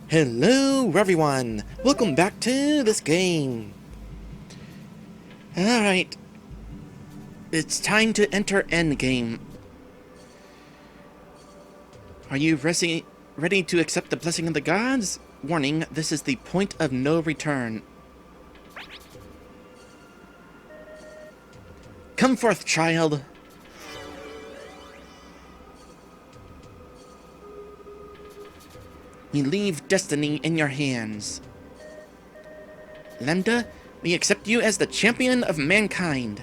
Hello everyone! Welcome back to this game! Alright, it's time to enter Endgame. Are you ready to accept the blessing of the gods? Warning, this is the point of no return. Come forth, child! We leave destiny in your hands. Lambda, we accept you as the champion of mankind.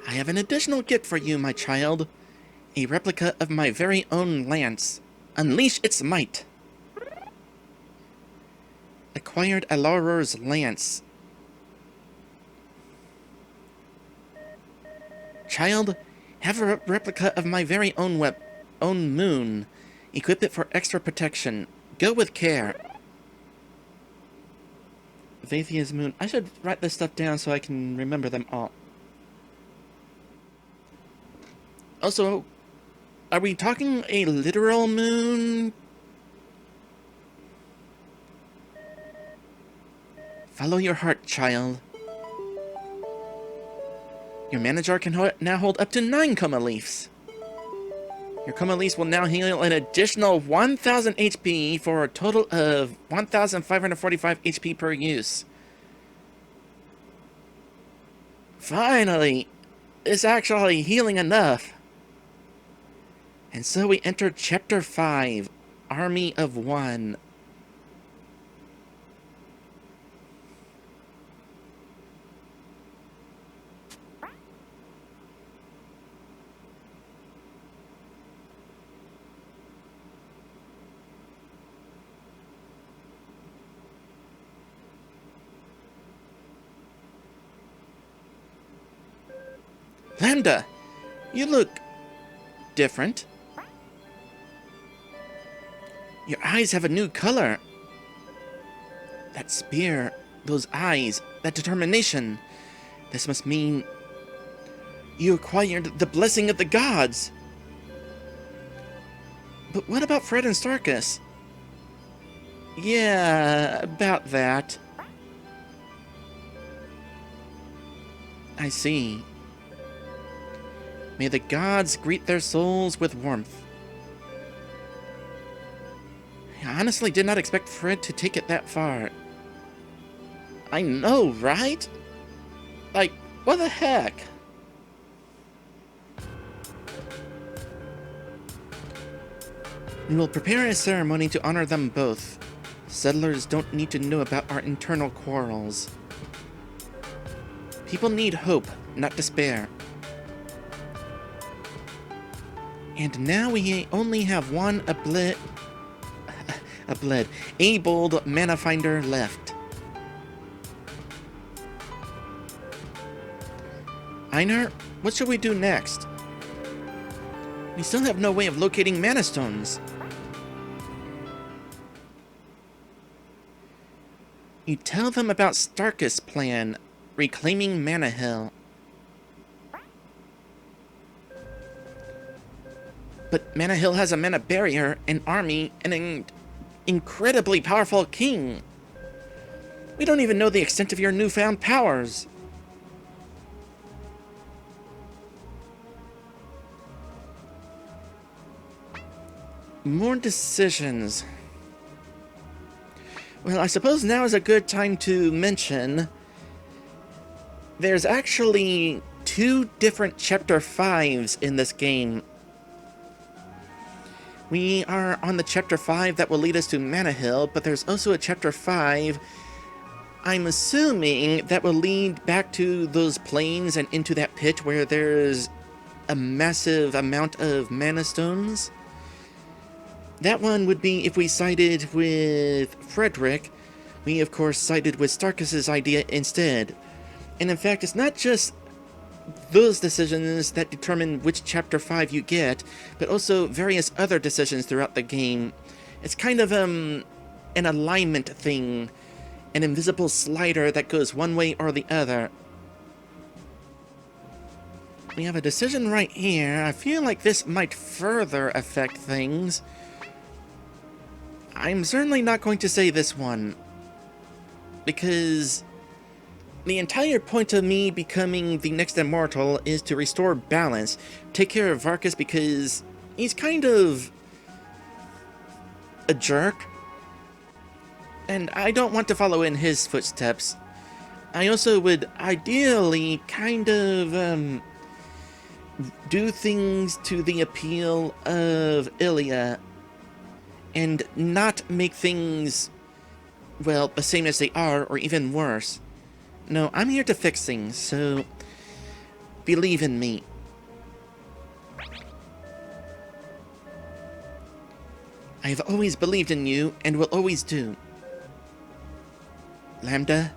I have an additional gift for you, my child. A replica of my very own lance. Unleash its might. Acquired Aloror's lance. Child, have a replica of my very own moon. Equip it for extra protection. Go with care. Vathia's moon. I should write this stuff down so I can remember them all. Also, are we talking a literal moon? Follow your heart, child. Your manager can now hold up to 9 coma leaves. Your coma leaves will now heal an additional 1000 HP for a total of 1545 HP per use. Finally! It's actually healing enough. And so we enter Chapter 5, Army of One. Lambda, you look different. Your eyes have a new color. That spear, those eyes, that determination. This must mean you acquired the blessing of the gods. But what about Fred and Starkus? Yeah, about that. I see. May the gods greet their souls with warmth. I honestly did not expect Fred to take it that far. I know, right? Like, what the heck? We will prepare a ceremony to honor them both. Settlers don't need to know about our internal quarrels. People need hope, not despair. And now we only have one abled Manafinder left. Einar, what should we do next? We still have no way of locating mana stones. You tell them about Starkus' plan, reclaiming Manahill. But Manahill has a mana barrier, an army, and an incredibly powerful king. We don't even know the extent of your newfound powers. More decisions. Well, I suppose now is a good time to mention there's actually 2 different Chapter 5s in this game. We are on the Chapter 5 that will lead us to Manahill, but there's also a Chapter 5, I'm assuming, that will lead back to those plains and into that pit where there's a massive amount of mana stones. That one would be if we sided with Frederick. We, of course, sided with Starkus' idea instead. And in fact, it's not just those decisions that determine which Chapter 5 you get, but also various other decisions throughout the game. It's kind of an alignment thing, an invisible slider that goes one way or the other. We have a decision right here. I feel like this might further affect things. I'm certainly not going to say this one, because the entire point of me becoming the next immortal is to restore balance, take care of Varkas because he's kind of a jerk, and I don't want to follow in his footsteps. I also would ideally kind of do things to the appeal of Ilya and not make things, well, the same as they are or even worse. No, I'm here to fix things, so believe in me. I have always believed in you and will always do. Lambda,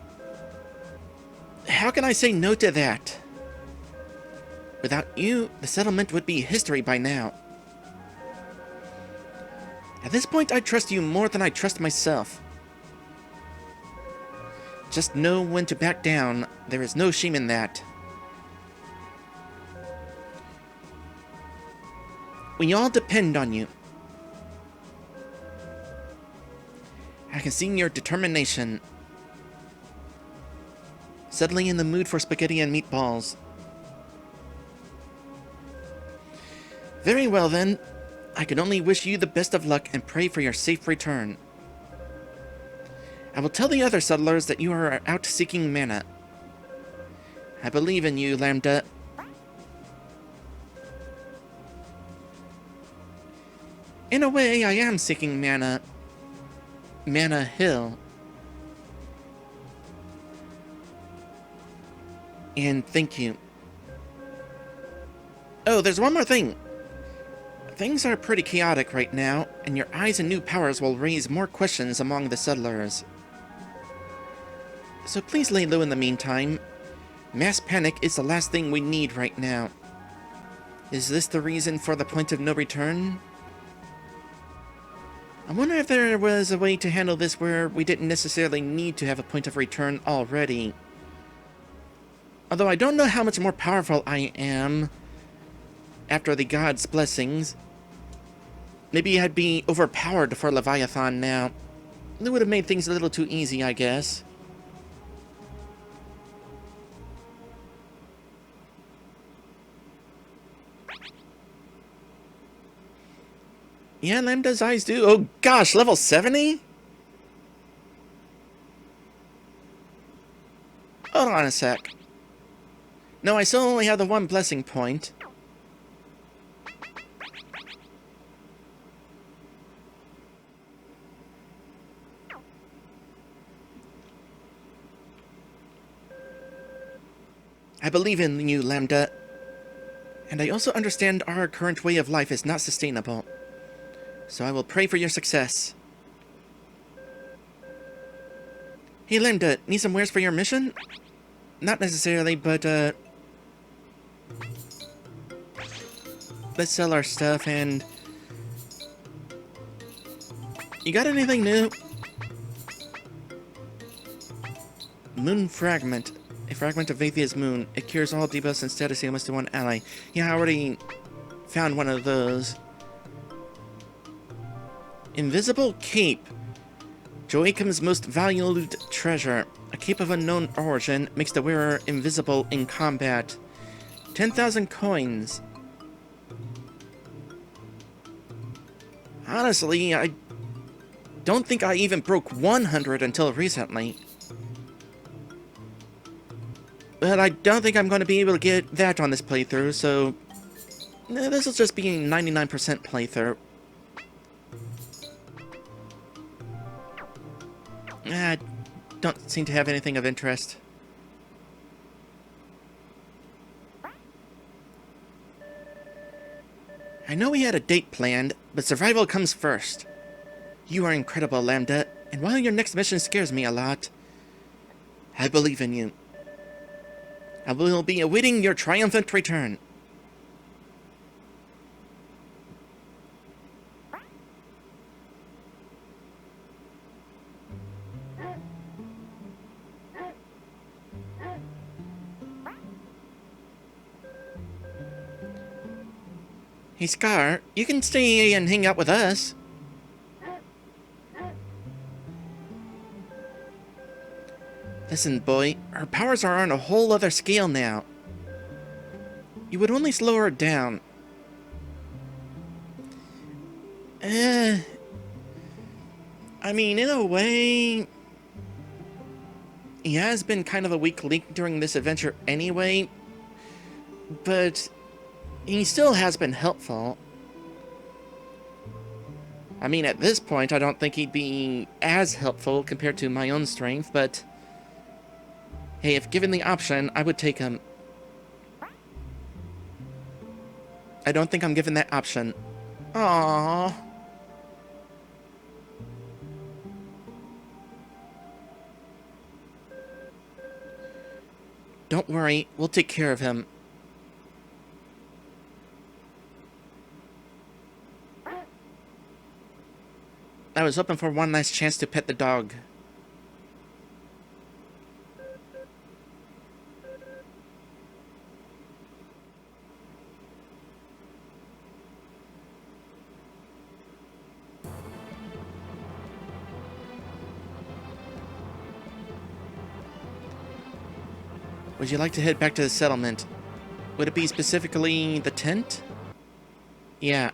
how can I say no to that? Without you, the settlement would be history by now. At this point, I trust you more than I trust myself. Just know when to back down. There is no shame in that. We all depend on you. I can see in your determination. Suddenly in the mood for spaghetti and meatballs. Very well then. I can only wish you the best of luck and pray for your safe return. I will tell the other settlers that you are out seeking mana. I believe in you, Lambda. In a way, I am seeking mana. Manahill. And thank you. Oh, there's one more thing. Things are pretty chaotic right now, and your eyes and new powers will raise more questions among the settlers. So please lay low in the meantime. Mass panic is the last thing we need right now. Is this the reason for the point of no return? I wonder if there was a way to handle this where we didn't necessarily need to have a point of return already. Although I don't know how much more powerful I am after the god's blessings. Maybe I'd be overpowered for Leviathan now. It would have made things a little too easy, I guess. Yeah, Lambda's eyes do. Oh gosh, level 70? Hold on a sec. No, I still only have the one blessing point. I believe in you, Lambda. And I also understand our current way of life is not sustainable. So I will pray for your success. Hey, Lambda, need some wares for your mission? Not necessarily, but, let's sell our stuff and... You got anything new? Moon Fragment. A fragment of Vathia's moon. It cures all debuffs and status ailments to one ally. Yeah, I already found one of those. Invisible Cape. Joachim's most valued treasure. A cape of unknown origin makes the wearer invisible in combat. 10,000 coins. Honestly, I don't think I even broke 100 until recently. But I don't think I'm going to be able to get that on this playthrough, so... this will just be a 99% playthrough. I don't seem to have anything of interest. I know we had a date planned, but survival comes first. You are incredible, Lambda, and while your next mission scares me a lot, I believe in you. I will be awaiting your triumphant return. Hey, Scar, you can stay and hang out with us. Listen, boy, her powers are on a whole other scale now. You would only slow her down. I mean, in a way, he has been kind of a weak link during this adventure anyway, but he still has been helpful. I mean, at this point, I don't think he'd be as helpful compared to my own strength, but hey, if given the option, I would take him. I don't think I'm given that option. Aww. Don't worry, we'll take care of him. I was hoping for one last chance to pet the dog. Would you like to head back to the settlement? Would it be specifically the tent? Yeah.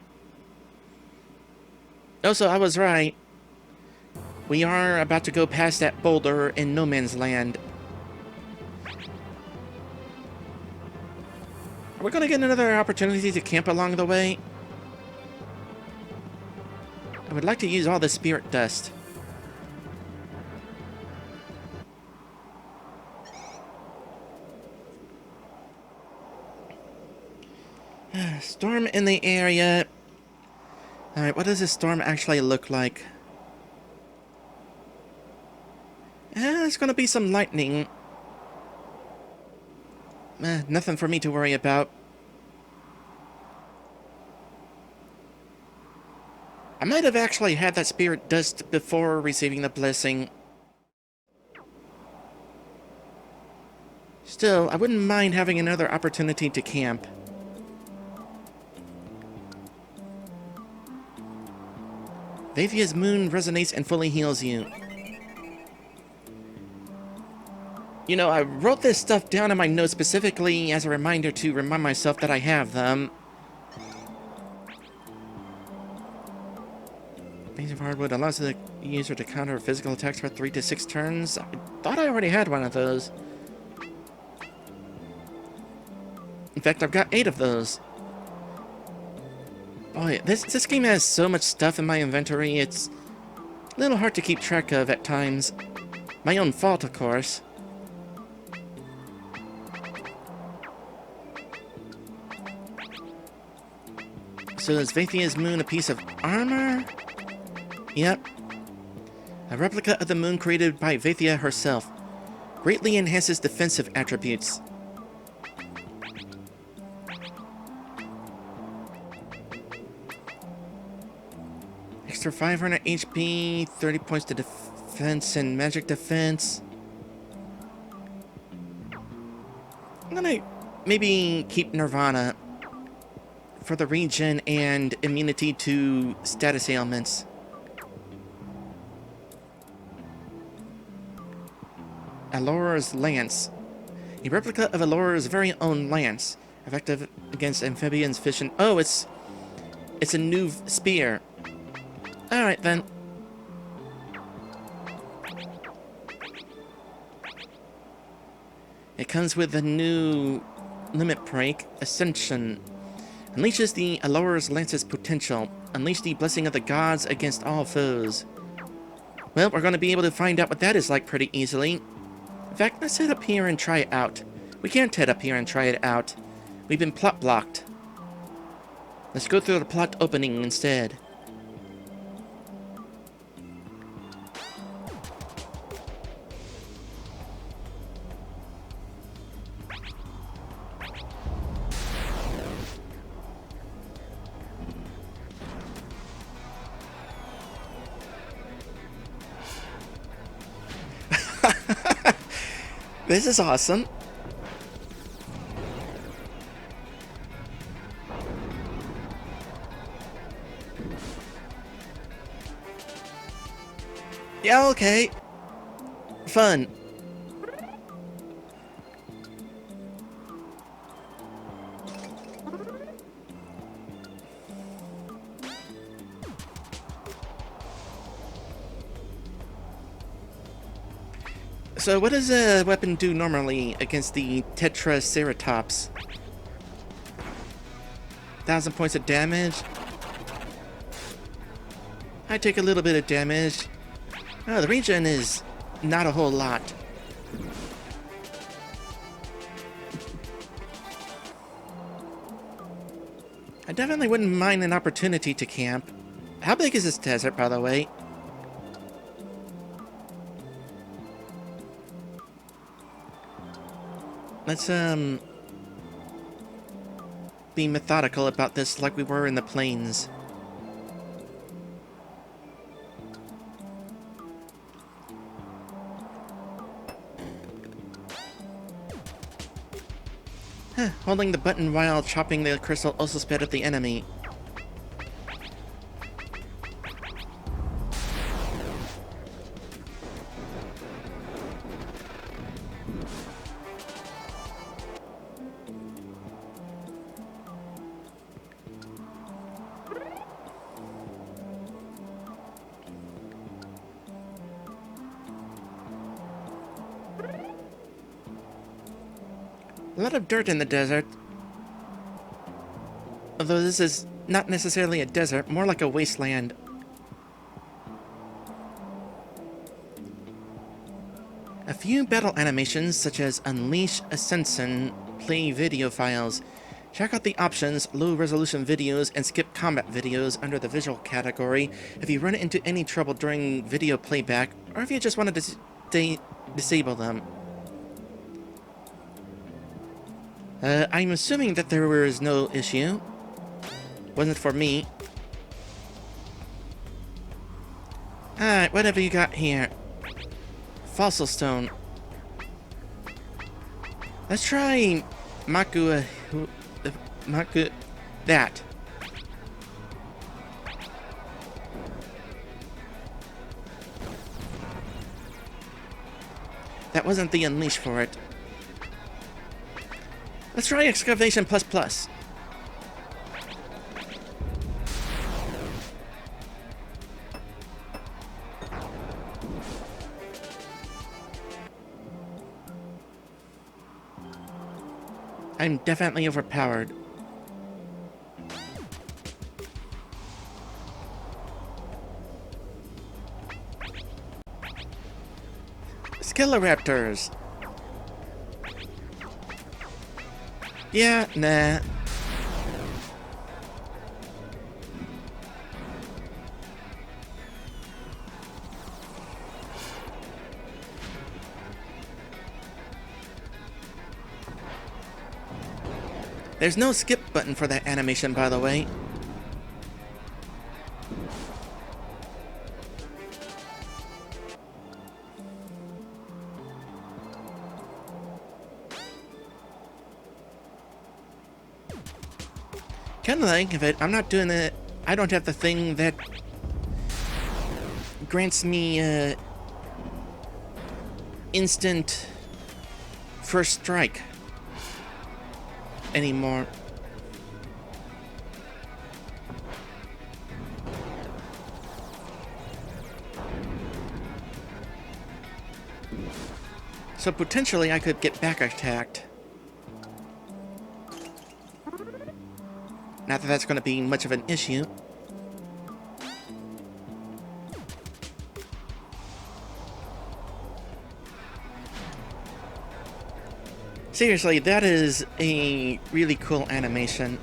Also, I was right. We are about to go past that boulder in no man's land. Are we going to get another opportunity to camp along the way? I would like to use all the spirit dust. Storm in the area. Alright, what does this storm actually look like? There's gonna be some lightning. Nothing for me to worry about. I might have actually had that spirit dust before receiving the blessing. Still, I wouldn't mind having another opportunity to camp. Vathia's moon resonates and fully heals you. You know, I wrote this stuff down in my notes specifically as a reminder to remind myself that I have them. Base of Hardwood allows the user to counter physical attacks for 3 to 6 turns. I thought I already had one of those. In fact, I've got 8 of those. Boy, this game has so much stuff in my inventory, it's a little hard to keep track of at times. My own fault, of course. So is Vathia's moon a piece of armor? Yep. A replica of the moon created by Vathia herself. Greatly enhances defensive attributes. Extra 500 HP, 30 points to defense and magic defense. I'm gonna maybe keep Nirvana for the regen and immunity to status ailments. Alora's Lance. A replica of Alora's very own lance. Effective against amphibians, fish, and... Oh, it's a new spear. Alright, then. It comes with a new limit break, Ascension. Unleashes the Alora's Lance's potential. Unleash the blessing of the gods against all foes. Well, we're going to be able to find out what that is like pretty easily. In fact, let's head up here and try it out. We can't head up here and try it out. We've been plot blocked. Let's go through the plot opening instead. This is awesome. Yeah, okay. Fun. So what does a weapon do normally against the Tetraceratops? 1,000 points of damage? I take a little bit of damage. Oh, the regen is not a whole lot. I definitely wouldn't mind an opportunity to camp. How big is this desert, by the way? Let's, be methodical about this like we were in the plains. Holding the button while chopping the crystal also sped up the enemy. A lot of dirt in the desert. Although this is not necessarily a desert, more like a wasteland. A few battle animations, such as Unleash Ascension, play video files. Check out the options, low resolution videos, and skip combat videos under the visual category if you run into any trouble during video playback, or if you just want to disable them. I'm assuming that there was no issue. Wasn't for me. Alright, what have you got here? Fossil stone. Let's try Maku... that. That wasn't the unleash for it. Let's try Excavation ++. I'm definitely overpowered. Skiloraptors. Yeah, nah. There's no skip button for that animation, by the way. Kind of think of it, I'm not doing it. I don't have the thing that grants me instant first strike anymore. So potentially I could get back attacked. Not that that's going to be much of an issue. Seriously, that is a really cool animation.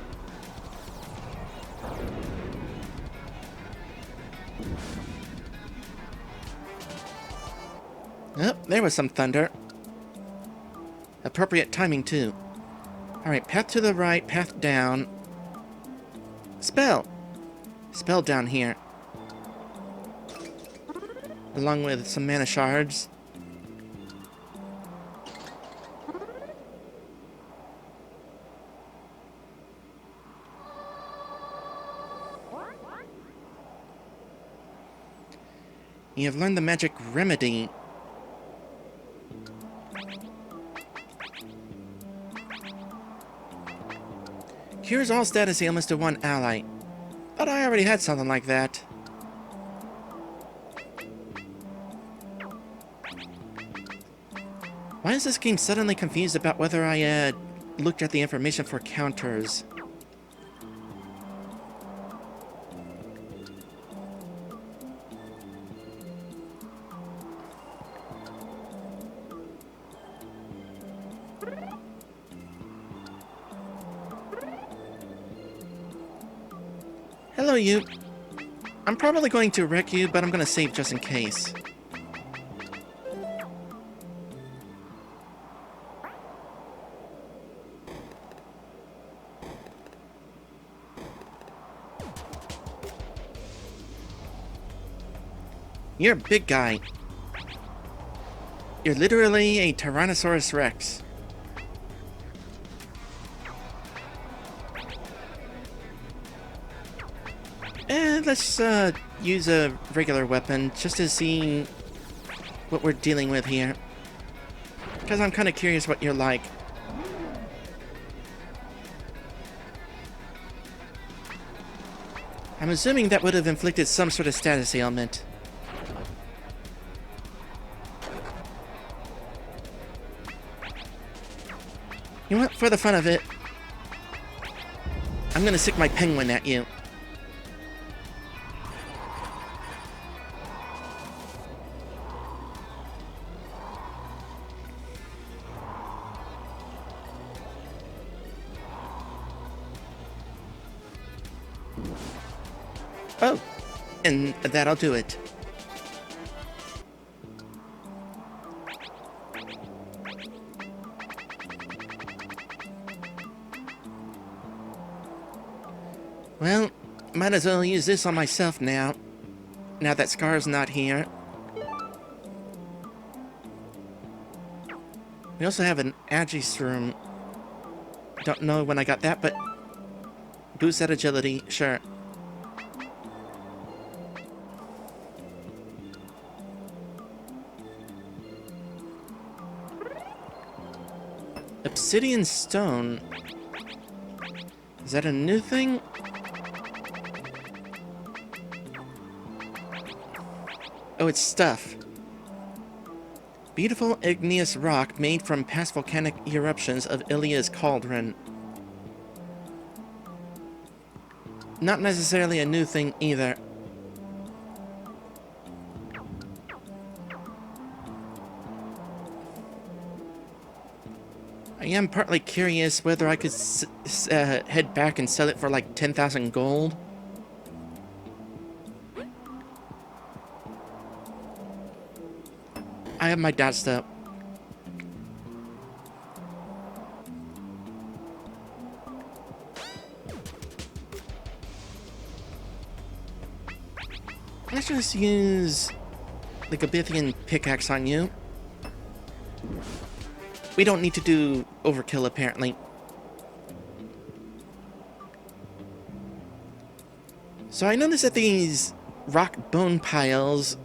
Oh, there was some thunder. Appropriate timing, too. Alright, path to the right, path down. Spell! Spell down here. Along with some mana shards. You have learned the magic remedy. Cures all status ailments to one ally. Thought I already had something like that. Why is this game suddenly confused about whether I looked at the information for counters? Hello, you. I'm probably going to wreck you, but I'm gonna save just in case. You're a big guy. You're literally a Tyrannosaurus Rex. And let's use a regular weapon just to see what we're dealing with here. Because I'm kind of curious what you're like. I'm assuming that would have inflicted some sort of status ailment. You know what? For the fun of it, I'm gonna stick my penguin at you. Oh, and that'll do it. Well, might as well use this on myself now that Scar's not here. We also have an Agiserum. Don't know when I got that, but boost that agility, sure. Obsidian Stone. Is that a new thing? Oh, it's stuff. Beautiful igneous rock made from past volcanic eruptions of Ilia's cauldron. Not necessarily a new thing either. I am partly curious whether I could head back and sell it for like 10,000 gold. I have my doubts though. Let's just use the Gabithian pickaxe on you. We don't need to do overkill apparently. So I noticed that these rock bone piles,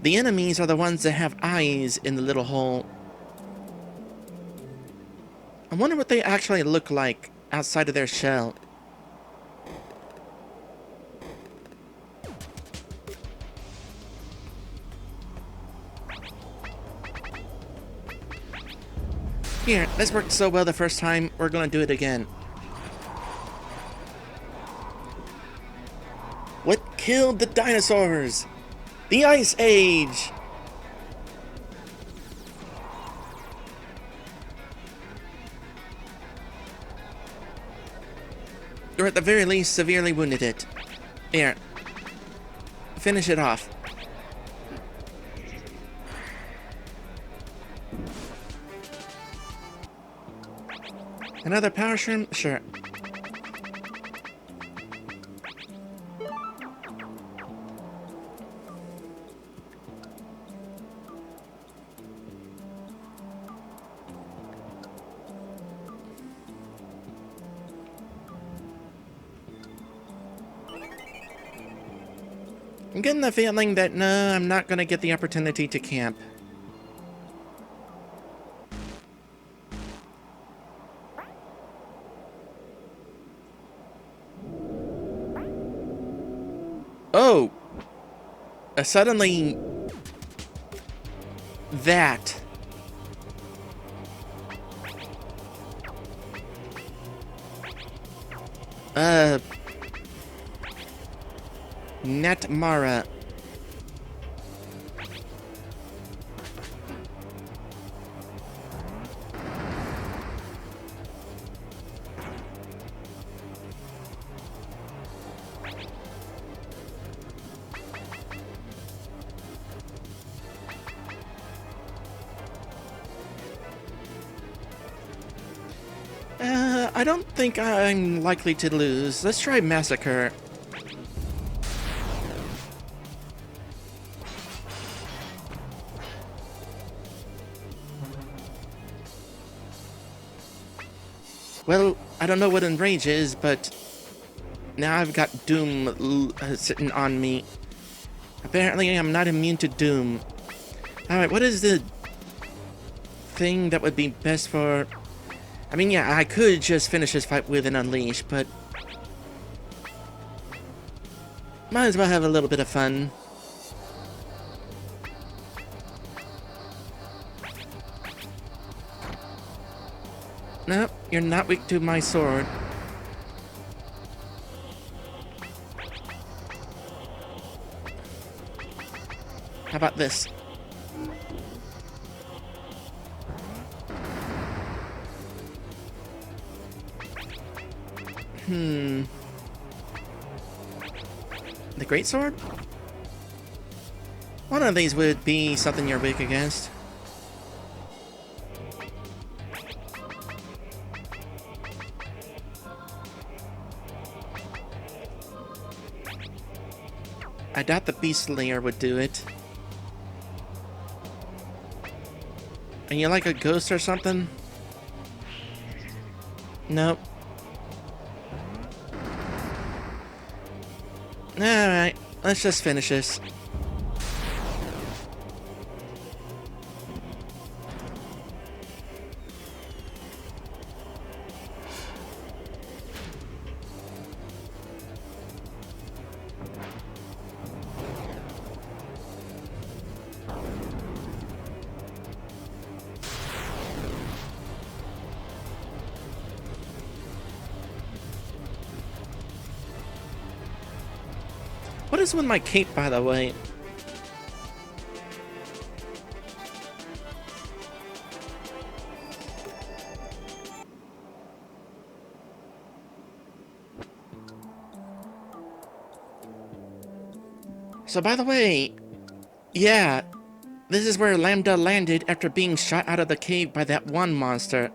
the enemies are the ones that have eyes in the little hole. I wonder what they actually look like outside of their shell. Here, this worked so well the first time, we're gonna do it again. What killed the dinosaurs? The Ice Age! Or at the very least, severely wounded it. Here. Finish it off. Another power shroom? Sure. I'm getting the feeling that, no, I'm not going to get the opportunity to camp. Oh! Suddenly... that. Netmara. I don't think I'm likely to lose. Let's try Massacre. Well, I don't know what Enrage is, but now I've got Doom sitting on me. Apparently, I'm not immune to Doom. Alright, what is the thing that would be best for... I mean, yeah, I could just finish this fight with an Unleash, but... might as well have a little bit of fun. Nope, you're not weak to my sword. How about this? The Greatsword? One of these would be something you're weak against. I doubt the Beast Slayer would do it. Are you like a ghost or something? Nope. Alright, let's just finish this. What is with my cape, by the way? So, by the way, yeah, this is where Lambda landed after being shot out of the cave by that one monster.